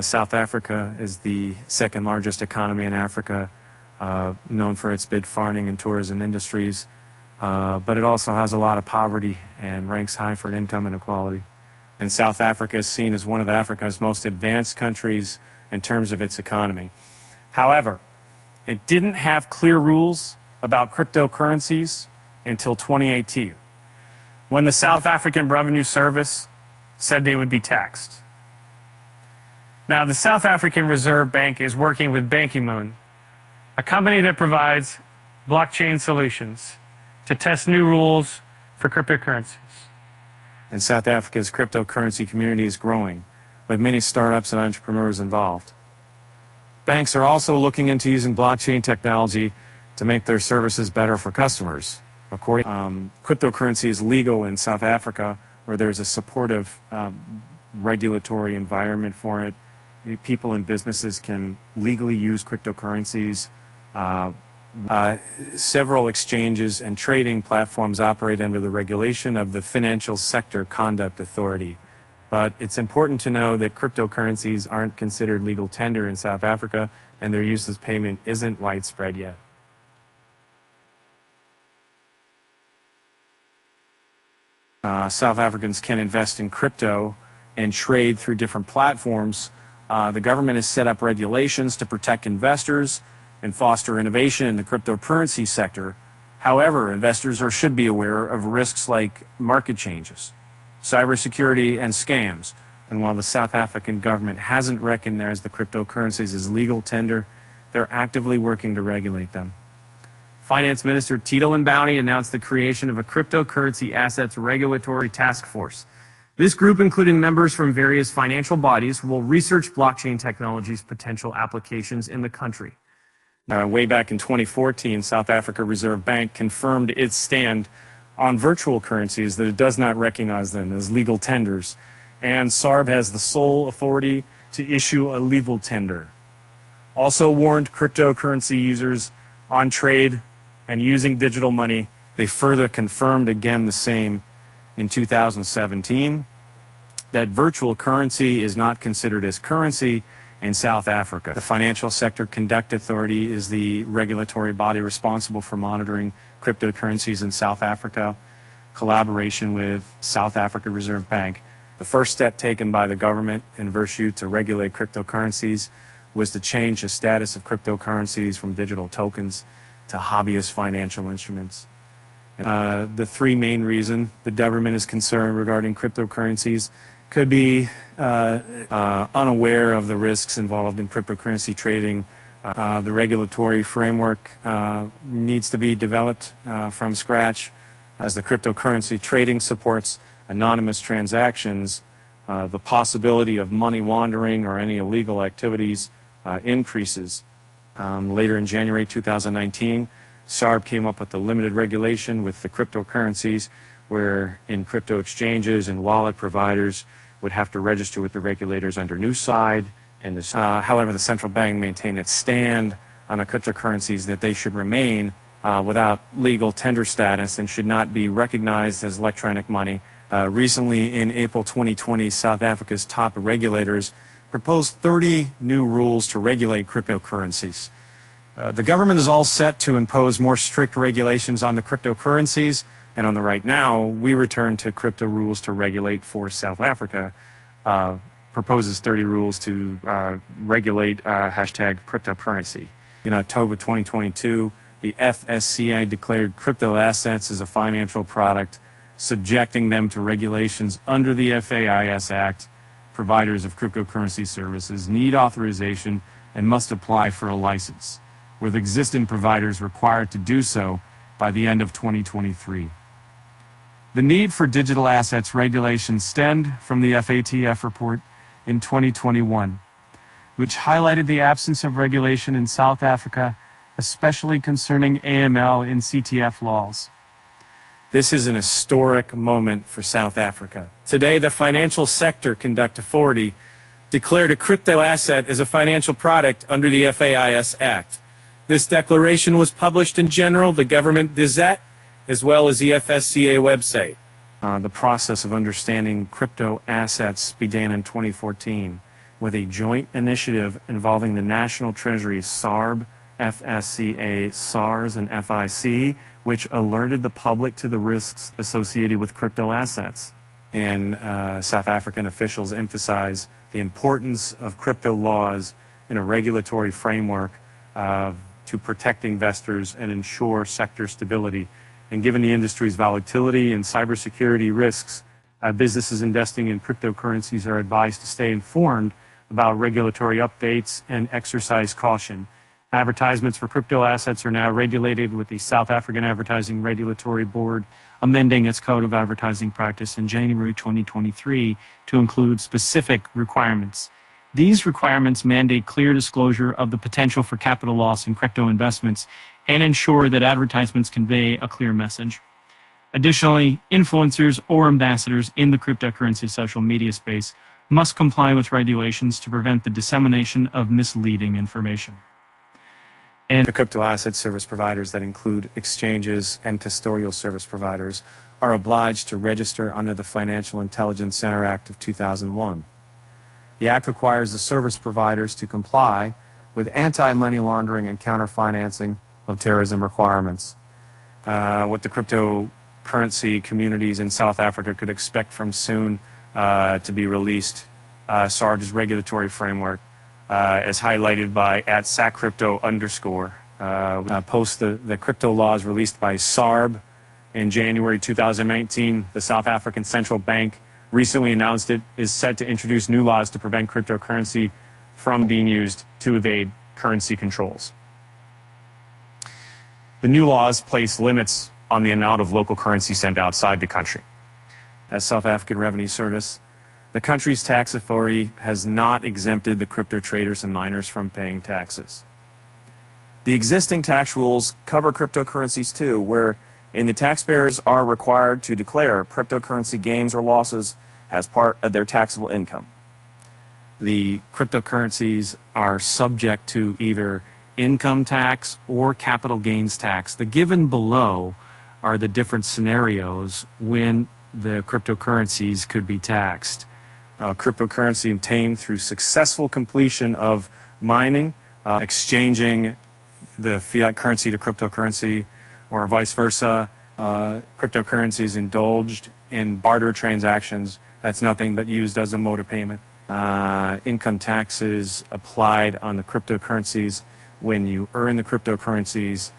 South Africa is the second largest economy in Africa, known for its big farming and tourism industries, but it also has a lot of poverty and ranks high for income inequality. And South Africa is seen as one of Africa's most advanced countries in terms of its economy. However, it didn't have clear rules about cryptocurrencies until 2018, when the South African Revenue Service said they would be taxed. Now, the South African Reserve Bank is working with Bankymoon, a company that provides blockchain solutions to test new rules for cryptocurrencies. And South Africa's cryptocurrency community is growing, with many startups and entrepreneurs involved. Banks are also looking into using blockchain technology to make their services better for customers. Cryptocurrency is legal in South Africa, where there's a supportive regulatory environment for it. People and businesses can legally use cryptocurrencies. Several exchanges and trading platforms operate under the regulation of the Financial Sector Conduct Authority. But it's important to know that cryptocurrencies aren't considered legal tender in South Africa, and their use as payment isn't widespread yet. South Africans can invest in crypto and trade through different platforms. The government has set up regulations to protect investors and foster innovation in the cryptocurrency sector. However, investors should be aware of risks like market changes, cybersecurity, and scams. And while the South African government hasn't recognized the cryptocurrencies as legal tender, they're actively working to regulate them. Finance Minister Tito Mboweni announced the creation of a cryptocurrency assets regulatory task force. This group, including members from various financial bodies, will research blockchain technology's potential applications in the country. Way back in 2014, South Africa Reserve Bank confirmed its stand on virtual currencies, that it does not recognize them as legal tenders, and SARB has the sole authority to issue a legal tender. Also warned cryptocurrency users on trade and using digital money. They further confirmed again the same in 2017, that virtual currency is not considered as currency in South Africa. The Financial Sector Conduct Authority is the regulatory body responsible for monitoring cryptocurrencies in South Africa, collaboration with South Africa Reserve Bank. The first step taken by the government in virtue to regulate cryptocurrencies was to change the status of cryptocurrencies from digital tokens to hobbyist financial instruments. The three main reasons the government is concerned regarding cryptocurrencies could be unaware of the risks involved in cryptocurrency trading. The regulatory framework needs to be developed from scratch, as the cryptocurrency trading supports anonymous transactions. The possibility of money laundering or any illegal activities increases. Later in January 2019, SARB came up with the limited regulation with the cryptocurrencies, where in crypto exchanges and wallet providers would have to register with the regulators under new side. And however, the central bank maintained its stand on the cryptocurrencies that they should remain without legal tender status and should not be recognized as electronic money. Recently, in April 2020, South Africa's top regulators proposed 30 new rules to regulate cryptocurrencies. The government is all set to impose more strict regulations on the cryptocurrencies, and on the right now, we return to crypto rules to regulate for South Africa, proposes 30 rules to regulate hashtag cryptocurrency. In October 2022, the FSCA declared crypto assets as a financial product, subjecting them to regulations under the FAIS Act. Providers of cryptocurrency services need authorization and must apply for a license, with existing providers required to do so by the end of 2023. The need for digital assets regulation stemmed from the FATF report in 2021, which highlighted the absence of regulation in South Africa, especially concerning AML in CTF laws. This is an historic moment for South Africa. Today, the Financial Sector Conduct Authority declared a crypto asset as a financial product under the FAIS Act. This declaration was published in the Government Gazette, as well as the FSCA website. The process of understanding crypto assets began in 2014. with a joint initiative involving the National Treasury, SARB, FSCA, SARS, and FIC, which alerted the public to the risks associated with crypto assets. And South African officials emphasize the importance of crypto laws in a regulatory framework to protect investors and ensure sector stability. And given the industry's volatility and cybersecurity risks, businesses investing in cryptocurrencies are advised to stay informed about regulatory updates and exercise caution. Advertisements for crypto assets are now regulated, with the South African Advertising Regulatory Board amending its Code of Advertising Practice in January 2023 to include specific requirements. These requirements mandate clear disclosure of the potential for capital loss in crypto investments and ensure that advertisements convey a clear message. Additionally, influencers or ambassadors in the cryptocurrency social media space must comply with regulations to prevent the dissemination of misleading information. And the crypto asset service providers that include exchanges and custodial service providers are obliged to register under the Financial Intelligence Center Act of 2001. The Act requires the service providers to comply with anti-money laundering and counter-financing of terrorism requirements. What the cryptocurrency communities in South Africa could expect from soon to be released, SARG's regulatory framework, as highlighted by @SACCrypto_. Post the crypto laws released by SARB in January 2019, the South African Central Bank recently announced it is set to introduce new laws to prevent cryptocurrency from being used to evade currency controls. The new laws place limits on the amount of local currency sent outside the country. As South African Revenue Service, the country's tax authority has not exempted the crypto traders and miners from paying taxes. The existing tax rules cover cryptocurrencies too, where the taxpayers are required to declare cryptocurrency gains or losses as part of their taxable income. The cryptocurrencies are subject to either income tax or capital gains tax. The given below are the different scenarios when the cryptocurrencies could be taxed. Cryptocurrency obtained through successful completion of mining, exchanging the fiat currency to cryptocurrency, or vice versa. Cryptocurrencies indulged in barter transactions. That's nothing but used as a mode of payment. Income taxes applied on the cryptocurrencies when you earn the cryptocurrencies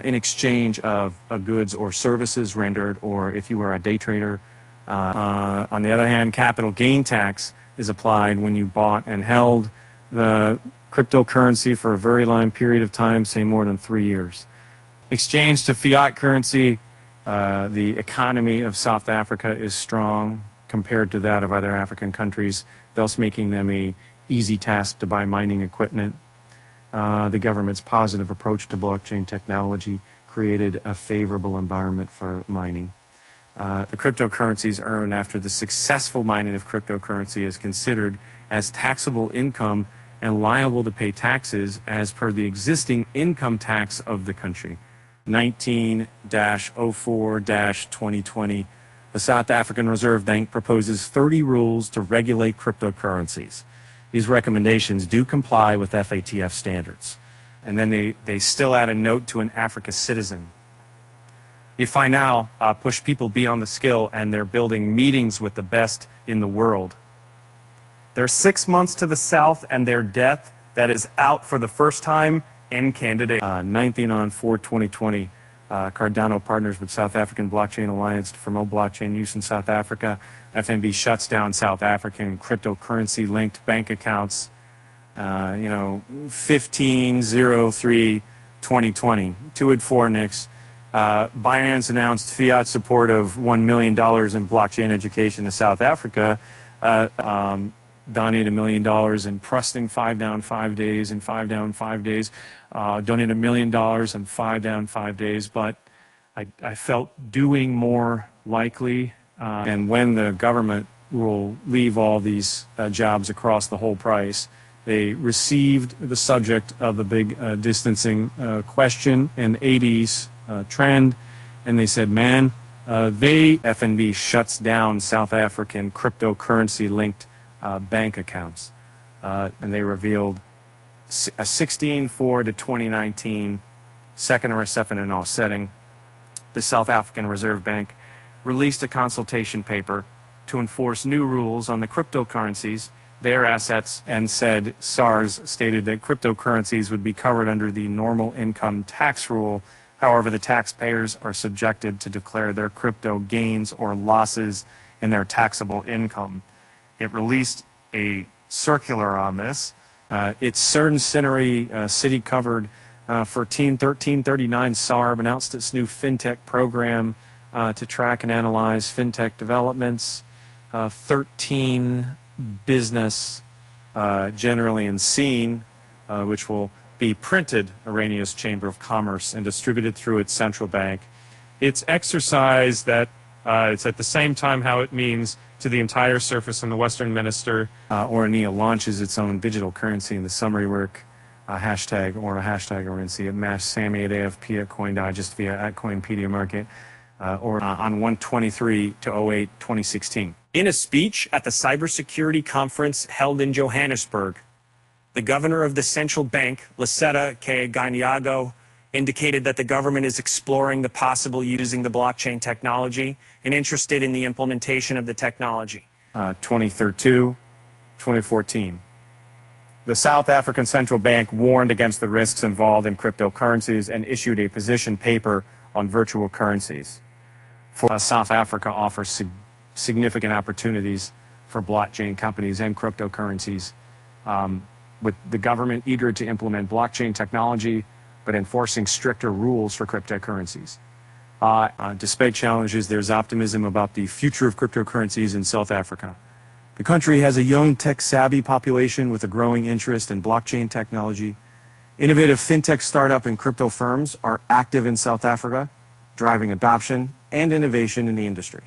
in exchange of goods or services rendered, or if you were a day trader. On the other hand, capital gain tax is applied when you bought and held the cryptocurrency for a very long period of time, say more than 3 years. Exchange to fiat currency, the economy of South Africa is strong compared to that of other African countries, thus making them an easy task to buy mining equipment. The government's positive approach to blockchain technology created a favorable environment for mining. The cryptocurrencies earned after the successful mining of cryptocurrency is considered as taxable income and liable to pay taxes as per the existing income tax of the country. 19-04-2020, the South African Reserve Bank proposes 30 rules to regulate cryptocurrencies. These recommendations do comply with FATF standards. And then they still add a note to an Africa citizen. If I now push people beyond the skill and they're building meetings with the best in the world. They're 6 months to the south and their death that is out for the first time in candidate. 19-4-2020, Cardano partners with South African Blockchain Alliance to promote blockchain use in South Africa. FNB shuts down South African cryptocurrency-linked bank accounts. 15-03-2020, 2-4 Binance announced fiat support of $1 million in blockchain education to South Africa. Donated $1 million in Prusting 5 down 5 days and 5 down 5 days. Donated $1 million in 5 down 5 days, but I felt doing more likely. And when the government will leave all these jobs across the whole price, they received the subject of the big distancing question and 80s trend, and they said, man, FNB shuts down South African cryptocurrency-linked bank accounts. and they revealed a 16-4 to 2019 second RSF in an offsetting. The South African Reserve Bank released a consultation paper to enforce new rules on the cryptocurrencies, their assets, and said SARS stated that cryptocurrencies would be covered under the normal income tax rule. However, the taxpayers are subjected to declare their crypto gains or losses in their taxable income. It released a circular on this. Its CERN Cinery city covered for Team 1339 SARB announced its new fintech program to track and analyze fintech developments. 13 business generally in scene, which will be printed Irania's Chamber of Commerce and distributed through its central bank. It's exercise that it's at the same time how it means to the entire surface in the Western Minister. Orania launches its own digital currency in the summary work, hashtag Orency at Mash Sammy at AFP at Coin Digest via at Coinpedia Market, or on 1/23/08/2016. In a speech at the cybersecurity conference held in Johannesburg, the governor of the central bank, Lesotho Kganyego, indicated that the government is exploring the possible using the blockchain technology and interested in the implementation of the technology. 2014. The South African Central Bank warned against the risks involved in cryptocurrencies and issued a position paper on virtual currencies. South Africa offers significant opportunities for blockchain companies and cryptocurrencies, with the government eager to implement blockchain technology, but enforcing stricter rules for cryptocurrencies. Despite challenges, there's optimism about the future of cryptocurrencies in South Africa. The country has a young tech-savvy population with a growing interest in blockchain technology. Innovative fintech startup and crypto firms are active in South Africa, driving adoption and innovation in the industry.